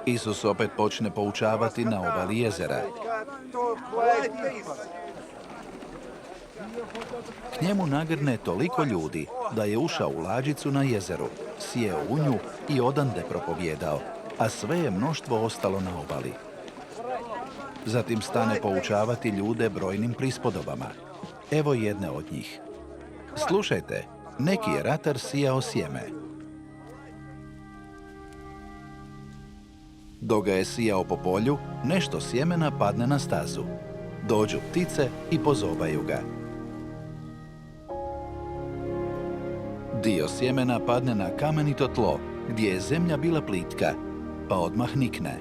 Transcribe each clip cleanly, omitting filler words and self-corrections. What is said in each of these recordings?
Isus opet počne poučavati na obali jezera. K njemu nagrne toliko ljudi da je ušao u lađicu na jezeru, sjeo u nju i odande propovjedao, a sve je mnoštvo ostalo na obali. Zatim stane poučavati ljude brojnim prispodobama. Evo jedne od njih. Slušajte, neki je ratar sijao sjeme. Dok ga je sijao po polju, nešto sjemena padne na stazu. Dođu ptice i pozobaju ga. Dio sjemena padne na kamenito tlo, gdje je zemlja bila plitka, pa odmah nikne.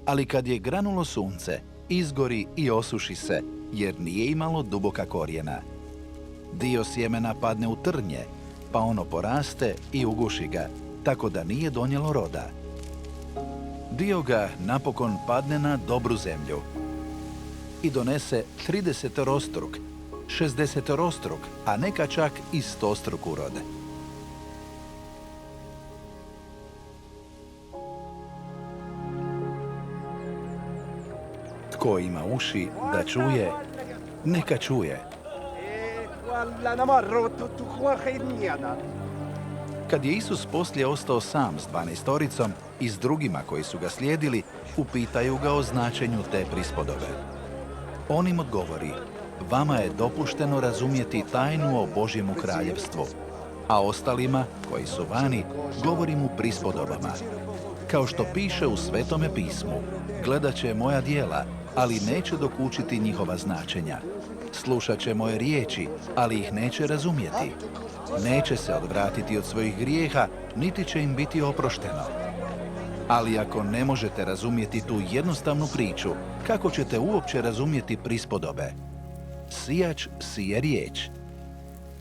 Ali kad je granulo sunce, izgori i osuši se, jer nije imalo duboka korijena. Dio sjemena padne u trnje, pa ono poraste i uguši ga, tako da nije donijelo roda. Dio ga napokon padne na dobru zemlju i donese 30-rostruk, 60-rostruk, a neka čak i 100-struk urod. Tko ima uši da čuje, neka čuje. Kad je Isus poslije ostao sam s 12-toricom i s drugima koji su ga slijedili, upitaju ga o značenju te prispodobe. On im odgovori: vama je dopušteno razumjeti tajnu o Božjemu kraljevstvu, a ostalima, koji su vani, govorim u prispodobama. Kao što piše u Svetome pismu, gledat će moja djela, ali neće dokučiti njihova značenja. Slušat će moje riječi, ali ih neće razumjeti. Neće se odvratiti od svojih grijeha, niti će im biti oprošteno. Ali ako ne možete razumjeti tu jednostavnu priču, kako ćete uopće razumjeti prispodobe? Sijač sije riječ.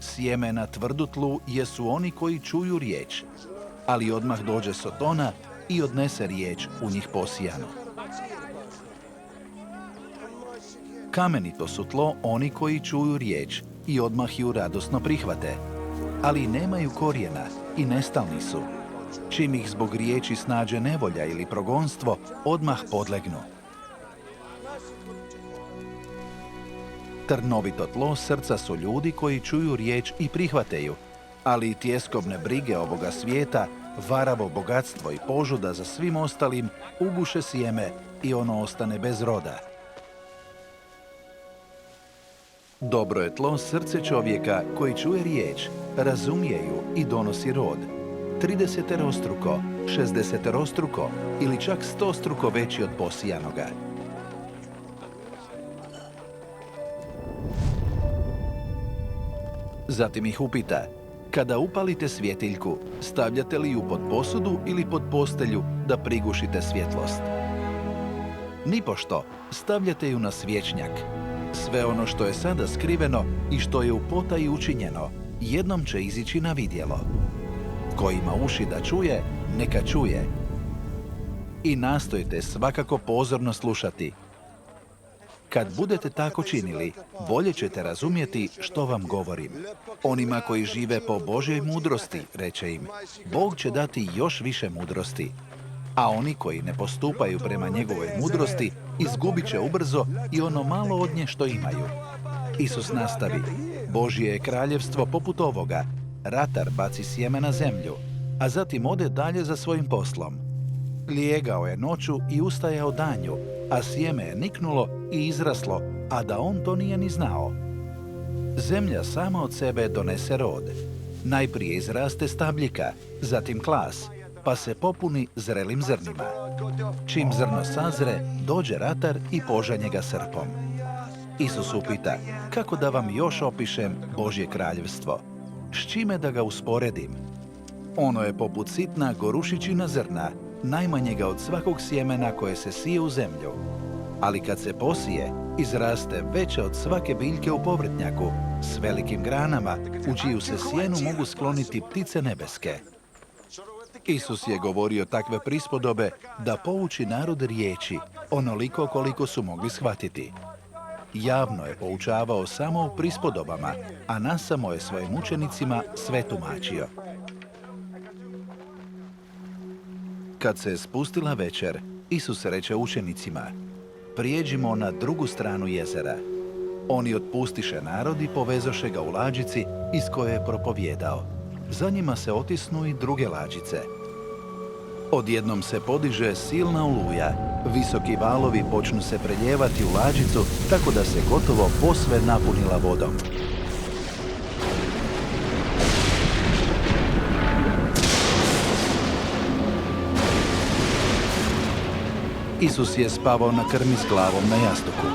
Sjeme na tvrdu tlu jesu oni koji čuju riječ, ali odmah dođe Sotona i odnese riječ u njih posijanu. Kamenito su tlo oni koji čuju riječ i odmah ju radosno prihvate, ali nemaju korijena i nestalni su. Čim ih zbog riječi snađe nevolja ili progonstvo, odmah podlegnu. Trnovito tlo srca su ljudi koji čuju riječ i prihvate ju, ali i tjeskobne brige ovoga svijeta, varavo bogatstvo i požuda za svim ostalim uguše sjeme i ono ostane bez roda. Dobro je tlo srce čovjeka koji čuje riječ, razumije ju i donosi rod. 30-rostruko, 60-rostruko ili čak 100-struko veći od posijanoga. Zatim ih upita: kada upalite svjetiljku, stavljate li ju pod posudu ili pod postelju da prigušite svjetlost? Nipošto, stavljate ju na svječnjak. Sve ono što je sada skriveno i što je u potaji učinjeno, jednom će izići na vidjelo. Tko ima uši da čuje, neka čuje. I nastojte svakako pozorno slušati. Kad budete tako činili, bolje ćete razumjeti što vam govorim. Onima koji žive po Božjoj mudrosti, reče im, Bog će dati još više mudrosti. A oni koji ne postupaju prema njegovoj mudrosti, izgubit će ubrzo i ono malo od nje što imaju. Isus nastavi: Božje je kraljevstvo poput ovoga. Ratar baci sjeme na zemlju, a zatim ode dalje za svojim poslom. Lijegao je noću i ustajao danju, a sjeme je niknulo i izraslo, a da on to nije ni znao. Zemlja sama od sebe donese rod. Najprije izraste stabljika, zatim klas, pa se popuni zrelim zrnima. Čim zrno sazre, dođe ratar i požanje ga srpom. Isus upita: kako da vam još opišem Božje kraljevstvo? S čime da ga usporedim? Ono je poput sitna gorušičina zrna, najmanjega od svakog sjemena koje se sije u zemlju. Ali kad se posije, izraste veće od svake biljke u povrtnjaku, s velikim granama, u čiju se sjenu mogu skloniti ptice nebeske. Isus je govorio takve prispodobe da pouči narod riječi, onoliko koliko su mogli shvatiti. Javno je poučavao samo u prispodobama, a nasamo je svojim učenicima sve tumačio. Kad se je spustila večer, Isus reče učenicima: prijeđimo na drugu stranu jezera. Oni otpustiše narod i povezoše ga u lađici iz koje je propovjedao. Za njima se otisnu i druge lađice. Odjednom se podiže silna oluja. Visoki valovi počnu se preljevati u lađicu, tako da se gotovo posve napunila vodom. Isus je spavao na krmi s glavom na jastuku.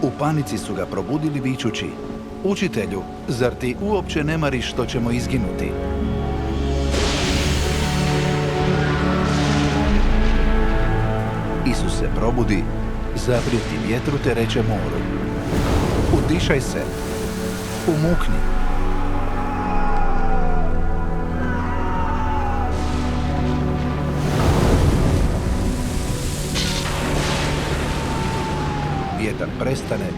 U panici su ga probudili vičući: učitelju, zar ti uopće ne mariš što ćemo izginuti? Isus se probudi, zaprijeti vjetru te reče moru: utišaj se, umukni. Vjetar prestane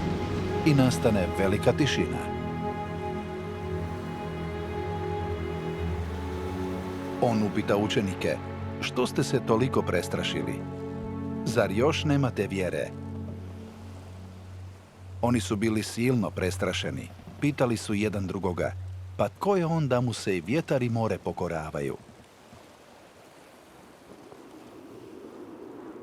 i nastane velika tišina. On upita učenike: što ste se toliko prestrašili? Zar još nemate vjere? Oni su bili silno prestrašeni. Pitali su jedan drugoga: pa tko je on da mu se i vjetar i more pokoravaju?